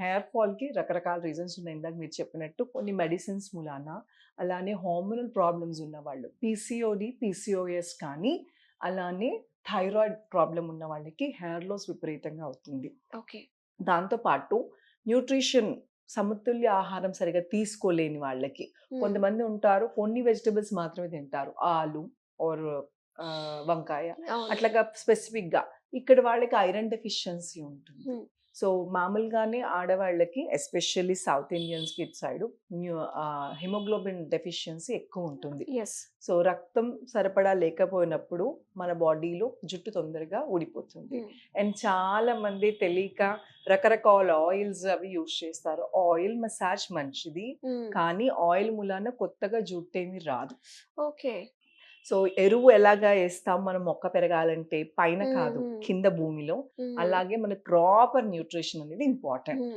Hair ఫాల్కి రకరకాల reasons ఉన్నాయి. ఇందాక మీరు చెప్పినట్టు కొన్ని మెడిసిన్స్ మూలాన, అలానే హార్మోనల్ ప్రాబ్లమ్స్ ఉన్న వాళ్ళు, పీసీఓడి, పీసీఓఎస్ కానీ, అలానే థైరాయిడ్ ప్రాబ్లం ఉన్న వాళ్ళకి హెయిర్ లాస్ విపరీతంగా అవుతుంది. ఓకే. దాంతో పాటు న్యూట్రిషన్, సమతుల్య ఆహారం సరిగ్గా తీసుకోలేని వాళ్ళకి, కొంతమంది ఉంటారు కొన్ని వెజిటబుల్స్ మాత్రమే తింటారు. ఆలు ఆర్ వంకాయ అవును. అట్లాగా స్పెసిఫిక్‌గా. ఇక్కడ వాళ్ళకి ఐరన్ డెఫిషియన్సీ ఉంటుంది. హ్మ్. సో, మామూలుగానే ఆడవాళ్ళకి ఎస్పెషల్లీ సౌత్ ఇండియన్స్‌కి ఇటు సైడు హిమోగ్లోబిన్ డెఫిషియన్సీ ఎక్కువుంటుంది. యెస్. సో, రక్తం సరఫరా లేకపోయినప్పుడు మన బాడీలో జుట్టు తొందరగా ఊడిపోతుంది. హ్మ్. అండ్ చాలామంది తెలియక రకరకాల ఆయిల్స్ అవి యూజ్ చేస్తారు. ఆయిల్ మసాజ్ మంచిది. హ్మ్. కానీ ఆయిల్ మూలాన కొత్తగా జుట్టేమి రాదు. ఓకే. సో, ఎరువు ఎలాగా ఏస్తాం మనం మొక్క పెరగాలంటే పైన హ్మ్. కాదు, హ్మ్. కింద భూమిలో. హ్మ్. అలాగే మనకు ప్రాపర్ న్యూట్రిషన్ అనేది ఇంపార్టెంట్. హ్మ్.